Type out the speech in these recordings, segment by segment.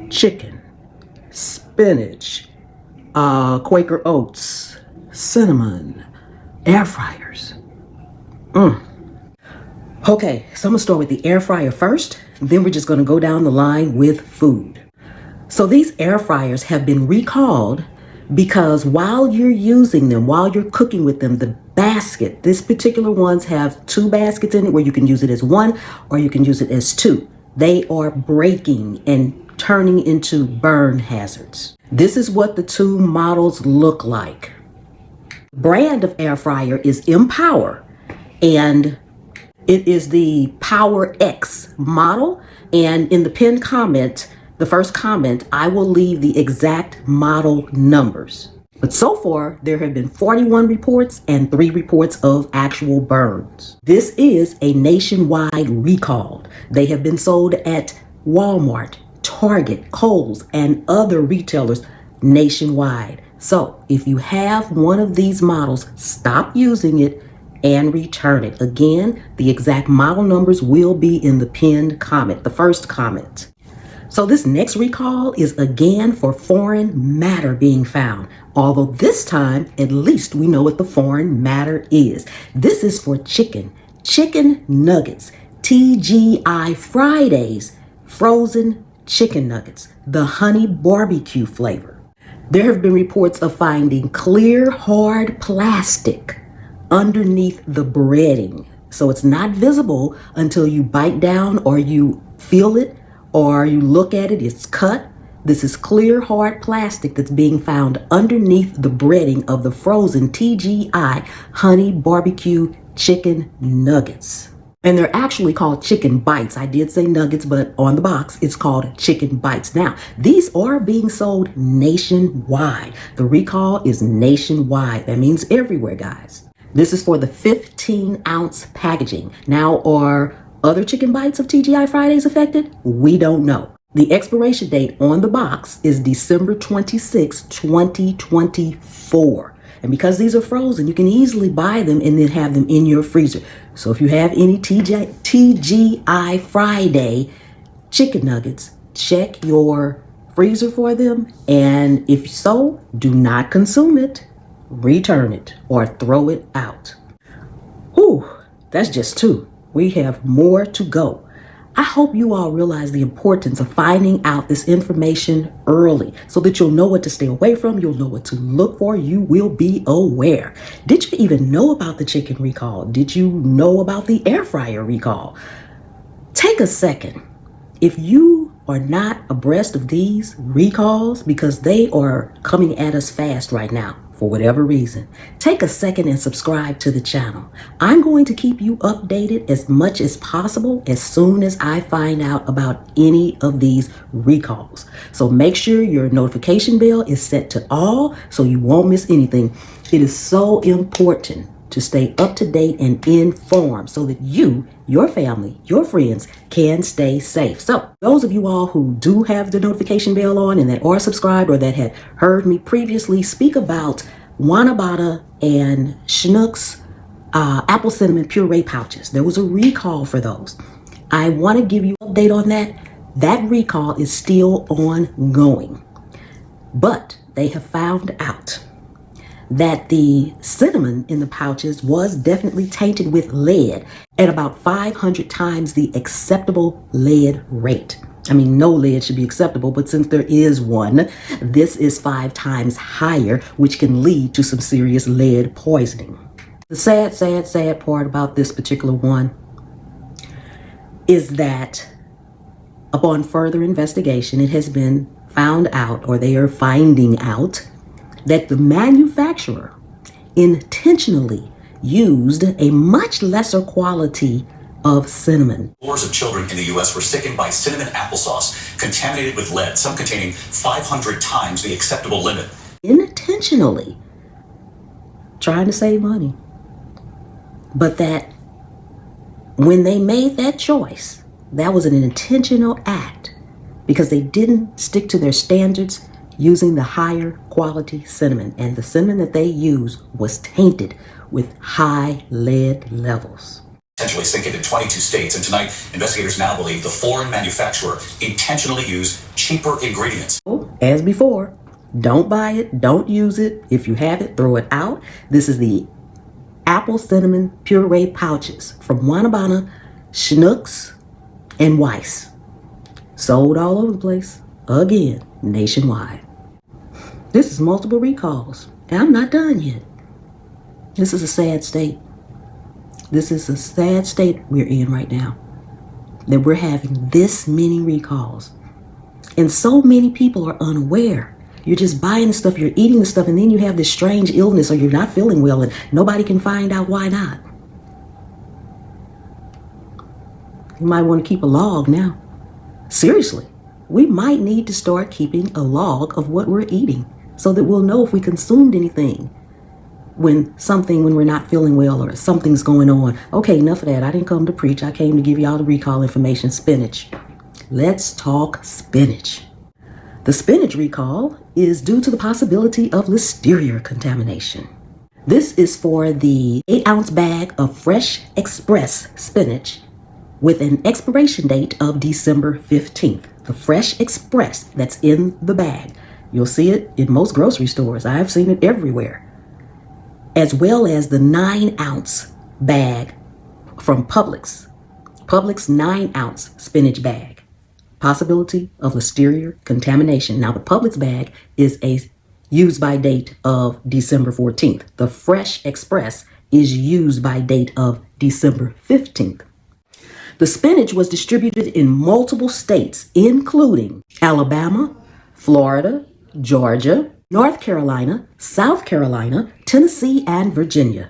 chicken, spinach, Quaker Oats, cinnamon, air fryers. Okay, so I'm gonna start with the air fryer first, then we're just gonna go down the line with food. So these air fryers have been recalled because while you're using them, while you're cooking with them, the basket, this particular ones have 2 baskets in it where you can use it as 1 or you can use it as 2. They are breaking and turning into burn hazards. This is what the 2 models look like. The brand of air fryer is Empower, and it is the Power X model. And in the pinned comment, the first comment, I will leave the exact model numbers. But so far, there have been 41 reports and 3 reports of actual burns. This is a nationwide recall. They have been sold at Walmart, Target, Kohl's, and other retailers nationwide. So if you have one of these models, stop using it and return it. Again, the exact model numbers will be in the pinned comment, the first comment. So this next recall is again for foreign matter being found. Although this time, at least we know what the foreign matter is. This is for chicken nuggets, TGI Fridays, frozen chicken nuggets, the honey barbecue flavor. There have been reports of finding clear, hard plastic underneath the breading. So it's not visible until you bite down or you feel it or you look at it, it's cut. This is clear, hard plastic that's being found underneath the breading of the frozen TGI honey barbecue chicken nuggets. And they're actually called chicken bites. I did say nuggets, but on the box, it's called chicken bites. Now, these are being sold nationwide. The recall is nationwide. That means everywhere, guys. This is for the 15-ounce packaging. Now, are other chicken bites of TGI Fridays affected? We don't know. The expiration date on the box is December 26, 2024. And because these are frozen, you can easily buy them and then have them in your freezer. So if you have any TGI Friday chicken nuggets, check your freezer for them. And if so, do not consume it, return it, or throw it out. Whew, that's just 2. We have more to go. I hope you all realize the importance of finding out this information early so that you'll know what to stay away from, you'll know what to look for, you will be aware. Did you even know about the chicken recall? Did you know about the air fryer recall? Take a second. If you are not abreast of these recalls, because they are coming at us fast right now, for whatever reason, take a second and subscribe to the channel. I'm going to keep you updated as much as possible as soon as I find out about any of these recalls. So make sure your notification bell is set to all so you won't miss anything. It is so important to stay up to date and informed so that you, your family, your friends can stay safe. So those of you all who do have the notification bell on and that are subscribed or that had heard me previously speak about Wanabata and Schnucks apple cinnamon puree pouches, there was a recall for those. I want to give you an update on that. That recall is still ongoing, but they have found out that the cinnamon in the pouches was definitely tainted with lead at about 500 times the acceptable lead rate. I mean, no lead should be acceptable, but since there is one, this is 5 times higher, which can lead to some serious lead poisoning. The sad part about this particular one is that upon further investigation, it has been found out, or they are finding out, that the manufacturer intentionally used a much lesser quality of cinnamon. Scores of children in the U.S. were sickened by cinnamon applesauce contaminated with lead, some containing 500 times the acceptable limit. Intentionally trying to save money. But that when they made that choice, that was an intentional act because they didn't stick to their standards using the higher quality cinnamon, and the cinnamon that they used was tainted with high lead levels. Potentially sink it in 22 states, and tonight investigators now believe the foreign manufacturer intentionally used cheaper ingredients. As before, don't buy it, don't use it. If you have it, throw it out. This is the apple cinnamon puree pouches from Wanabana, Schnucks, and Weiss. Sold all over the place. Again, nationwide. This is multiple recalls. And I'm not done yet. This is a sad state. This is a sad state we're in right now. That we're having this many recalls. And so many people are unaware. You're just buying the stuff, you're eating the stuff, and then you have this strange illness or you're not feeling well and nobody can find out why not. You might want to keep a log now. Seriously, we might need to start keeping a log of what we're eating so that we'll know if we consumed anything when we're not feeling well or something's going on. Okay, enough of that. I didn't come to preach. I came to give you all the recall information. Spinach. Let's talk spinach. The spinach recall is due to the possibility of listeria contamination. This is for the 8-ounce bag of Fresh Express spinach with an expiration date of December 15th. The Fresh Express that's in the bag. You'll see it in most grocery stores. I've seen it everywhere. As well as the 9-ounce bag from Publix. Publix 9-ounce spinach bag. Possibility of listeria contamination. Now the Publix bag is a use by date of December 14th. The Fresh Express is used by date of December 15th. The spinach was distributed in multiple states, including Alabama, Florida, Georgia, North Carolina, South Carolina, Tennessee, and Virginia.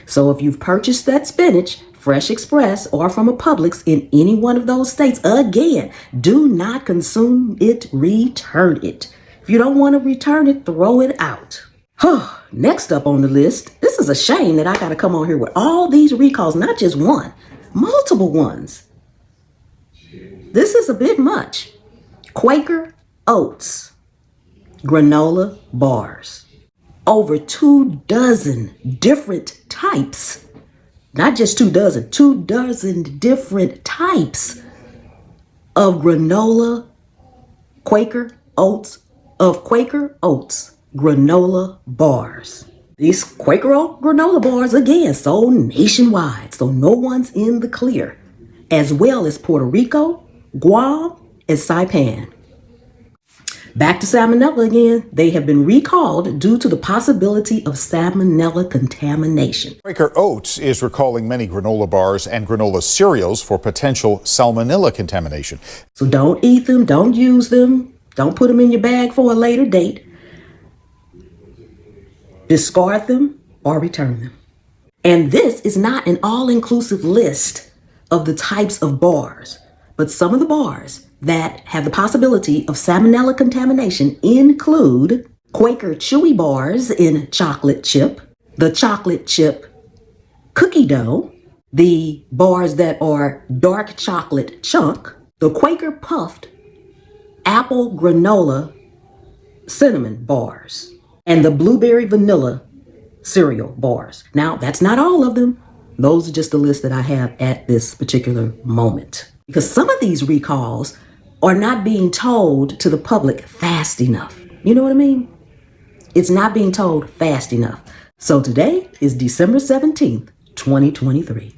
So if you've purchased that spinach, Fresh Express, or from a Publix in any one of those states, again, do not consume it, return it. If you don't want to return it, throw it out. Next up on the list, this is a shame that I got to come on here with all these recalls, not just one, multiple ones. This is a bit much. Quaker Oats granola bars. Over 24 different types. Not just 24, 24 different types of Quaker Oats granola bars. These Quaker Oat granola bars, again, sold nationwide, so no one's in the clear, as well as Puerto Rico, Guam, and Saipan. Back to salmonella again. They have been recalled due to the possibility of salmonella contamination. Quaker Oats is recalling many granola bars and granola cereals for potential salmonella contamination. So don't eat them, don't use them, don't put them in your bag for a later date. Discard them or return them. And this is not an all-inclusive list of the types of bars, but some of the bars that have the possibility of salmonella contamination include Quaker Chewy bars in chocolate chip, the chocolate chip cookie dough, the bars that are dark chocolate chunk, the Quaker puffed apple granola cinnamon bars, and the blueberry vanilla cereal bars. Now, that's not all of them. Those are just the list that I have at this particular moment. Because some of these recalls are not being told to the public fast enough. You know what I mean? It's not being told fast enough. So today is December 17th, 2023.